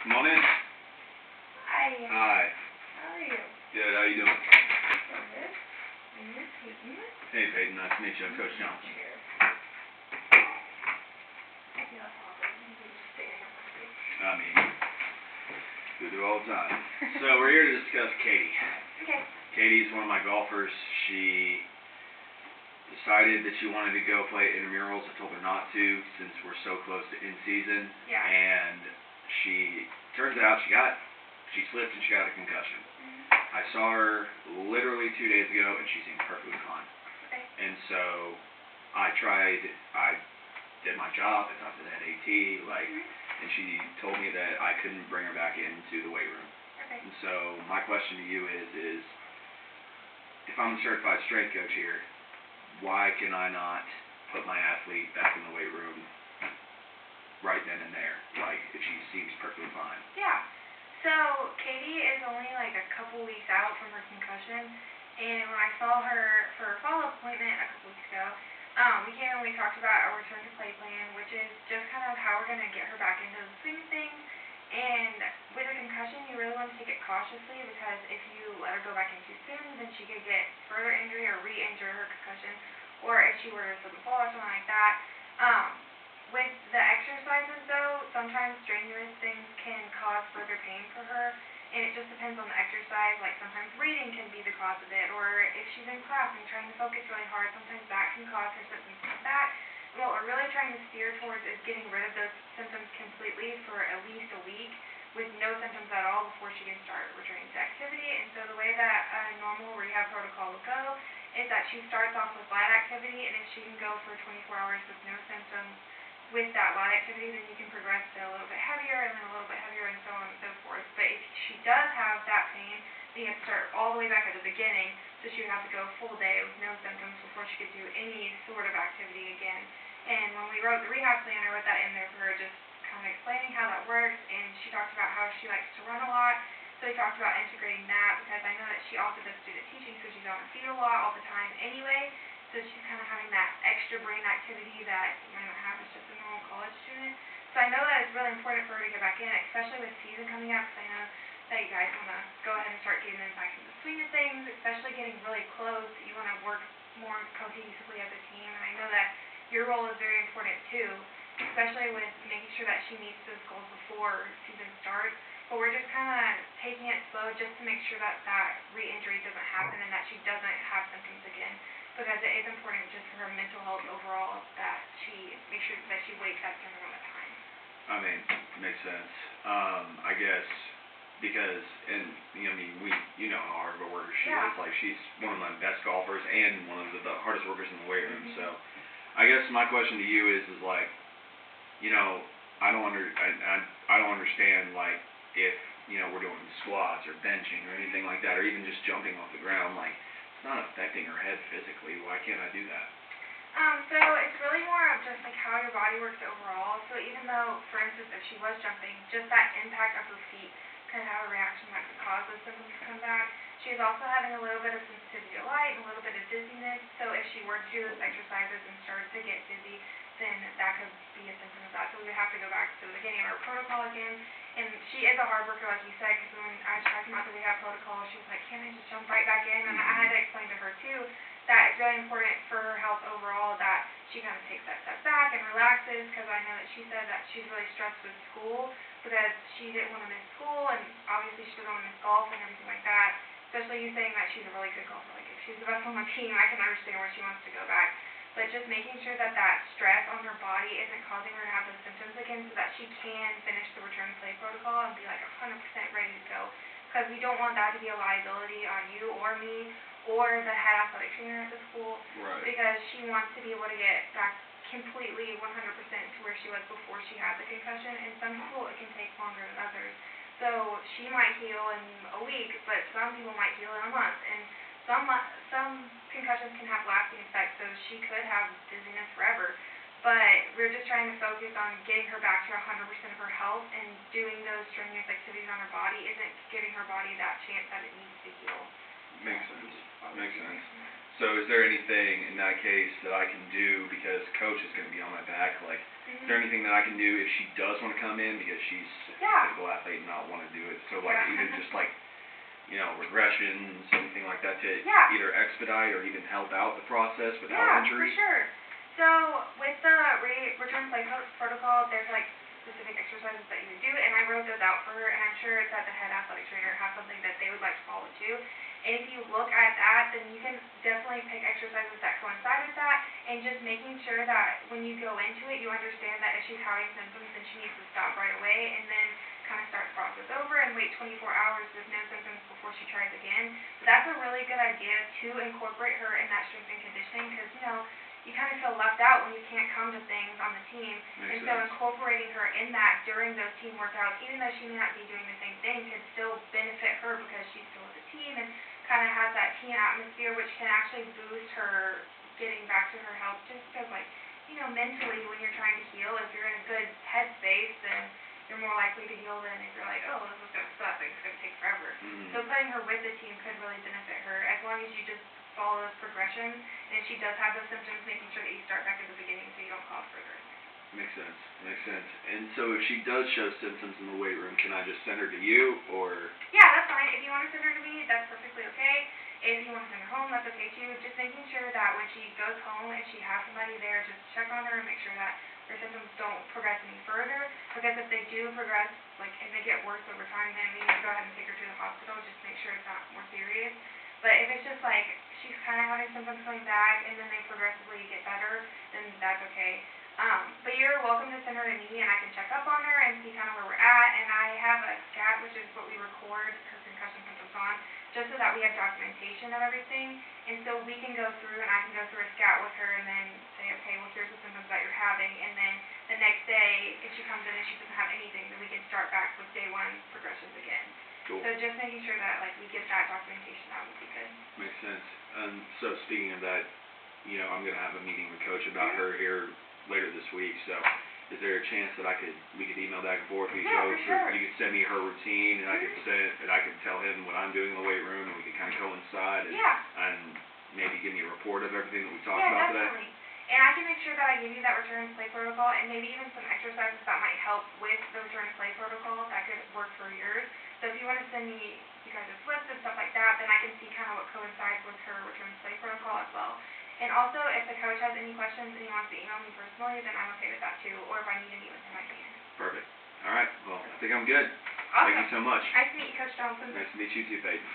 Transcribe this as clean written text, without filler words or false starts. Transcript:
Come on in. Hi. Hi. How are you? Good. How you doing? Good. And you're Peyton. Hey, Peyton. Nice to meet you. I'm Coach John. Chair. Yeah, you can just stay in I mean, we do all the time. So we're here to discuss Katie. Okay. Katie's one of my golfers. She decided that she wanted to go play intramurals. I told her not to since we're so close to in season. Yeah. And turns out she slipped and she got a concussion. I saw her literally 2 days ago and she seemed perfectly fine. Okay. And so I did my job, I talked to the head AT, and she told me that I couldn't bring her back into the weight room. Okay. And so my question to you is if I'm the certified strength coach here, why can I not put my athlete back in the weight room right then and there, if she seems perfectly fine? Yeah. So Katie is only like a couple weeks out from her concussion, and when I saw her for a follow-up appointment a couple weeks ago, we came and we talked about our return to play plan, which is just kind of how we're going to get her back into the swing of things. And with a concussion, you really want to take it cautiously, because if you let her go back in too soon, then she could get further injury or re-injure her concussion, or if she were to slip and fall or something like that. With the exercises, though, sometimes strenuous things can cause further pain for her, and it just depends on the exercise. Like sometimes reading can be the cause of it, or if she's in class and trying to focus really hard, sometimes that can cause her symptoms to come back. And what we're really trying to steer towards is getting rid of those symptoms completely for at least a week, with no symptoms at all before she can start returning to activity. And so the way that a normal rehab protocol will go is that she starts off with light activity, and if she can go for 24 hours with no symptoms with that light activity, then you can progress to a little bit heavier, and then a little bit heavier, and so on and so forth. But if she does have that pain, then you have to start all the way back at the beginning, so she would have to go a full day with no symptoms before she could do any sort of activity again. And when we wrote the rehab plan, I wrote that in there for her, just kind of explaining how that works, and she talked about how she likes to run a lot, so we talked about integrating that, because I know that she also does student teaching, so she's on her feet a lot all the time anyway, so she's kind of having that extra brain activity that you might not have as just a normal college student. So I know that it's really important for her to get back in, especially with season coming up, because I know that you guys want to go ahead and start getting them back in the swing of things, especially getting really close. You want to work more cohesively as a team, and I know that your role is very important too, especially with making sure that she meets those goals before season starts. But we're just kind of taking it slow just to make sure that that re-injury doesn't happen and that she doesn't have symptoms again, because it is important just for her mental health overall that she make sure that she waits that certain amount of time. I mean, makes sense. I guess because, and you know how hard of a worker she is. Like, she's one of my best golfers and one of the hardest workers in the weight room. So I guess my question to you is I don't understand, like, if we're doing squats or benching or anything like that, or even just jumping off the ground, like, it's not affecting her head physically. Why can't I do that? So it's really more of just like how your body works overall. So even though, for instance, if she was jumping, just that impact of her feet could have a reaction that could cause those symptoms to come back. She's also having a little bit of sensitivity to light and a little bit of dizziness. So if she were to do those exercises and started to get dizzy, then that could be a symptom of that. So we would have to go back to the beginning of our protocol again. And she is a hard worker, like you said, because when I was talking about the rehab protocol, she was like, "Can I just jump right back in?" And I had to explain to her too that it's really important for her health overall that she kind of takes that step back and relaxes, because I know that she said that she's really stressed with school because she didn't want to miss school, and obviously she doesn't want to miss golf and everything like that, especially you saying that she's a really good golfer. Like, if she's the best on the team, I can understand where she wants to go back. But just making sure that that stress on her body isn't causing her to have those symptoms again, so that she can finish the return to play protocol and be like 100% ready to go. Because we don't want that to be a liability on you or me or the head athletic trainer at the school. Right. Because she wants to be able to get back completely 100% to where she was before she had the concussion. And some people, it can take longer than others. So she might heal in a week, but some people might heal in a month. And some concussions can have lasting effects, so she could have dizziness forever. But we're just trying to focus on getting her back to 100% of her health, and doing those strenuous activities on her body isn't giving her body that chance that it needs to heal. Makes sense. Makes sense. So is there anything in that case that I can do, because Coach is going to be on my back, like, is there anything that I can do if she does want to come in, because she's a physical athlete and So like Yeah. even just like, you know, regressions, anything like that to Yeah. either expedite or even help out the process without Yeah, injury? for sure. So with the return to play protocol, there's like specific exercises that you would do, and I wrote those out for her, and I'm sure that the head athletic trainer has something that they would like to follow too. And if you look at that, then you can definitely pick exercises that coincide with that, and just making sure that when you go into it, you understand that if she's having symptoms, then she needs to stop right away, and then kind of start the process over and wait 24 hours with no symptoms before she tries again. But that's a really good idea to incorporate her in that strength and conditioning, because, you know, you kind of feel left out when you can't come to things on the team. Makes And so sense. incorporating her in that during those team workouts, even though she may not be doing the same thing, could still benefit her because she's still with the team and kind of has that team atmosphere, which can actually boost her getting back to her health. Just because, like, you know, mentally when you're trying to heal, if you're in a good headspace, then you're more likely to heal than if you're like, oh, this is going to suck, like, it's going to take forever. So putting her with the team could really benefit her, as long as you just follow those progressions, and if she does have those symptoms, making sure that you start back at the beginning so you don't cause further. Makes sense. Makes sense. And so if she does show symptoms in the weight room, can I just send her to you, or? Yeah, that's fine. If you want to send her to me, that's perfectly okay. If you want to send her home, that's okay too. Just making sure that when she goes home, if she has somebody there, just check on her and make sure that her symptoms don't progress any further. Because if they do progress, like if they get worse over time, then we need to go ahead and take her to the hospital just to make sure it's not more serious. But if it's just like she's kind of having symptoms coming back and then they progressively get better, then that's okay. But you're welcome to send her to me, and I can check up on her and see kind of where we're at. And I have a scat, which is what we record her concussion symptoms on, just so that we have documentation of everything. And so we can go through, and I can go through a scat with her and then say, okay, well, here's the symptoms that you're having. And then the next day, if she comes in and she doesn't have anything, then we can start back with day one progressions again. Cool. So just making sure that, like, we get that documentation out would be good. Makes sense. So speaking of that, you know, I'm going to have a meeting with Coach about her here later this week, so is there a chance that we could email back and forth with each Yeah, other? for sure. You could send me her routine, and I could tell him what I'm doing in the weight room, and we could kind of coincide, and maybe give me a report of everything that we talked about today? Definitely. And I can make sure that I give you that return to play protocol, and maybe even some exercises that might help with the return to play protocol that could work for yours. So if you want to send me you guys' lists and stuff like that, then I can see kind of what coincides with her return to play protocol as well. And also, if the coach has any questions and he wants to email me personally, then I'm okay with that too. Or if I need to meet with him, I can. Perfect. All right. Well, I think I'm good. Awesome. Thank you so much. Nice to meet you, Coach Johnson. Nice to meet you too, Peyton.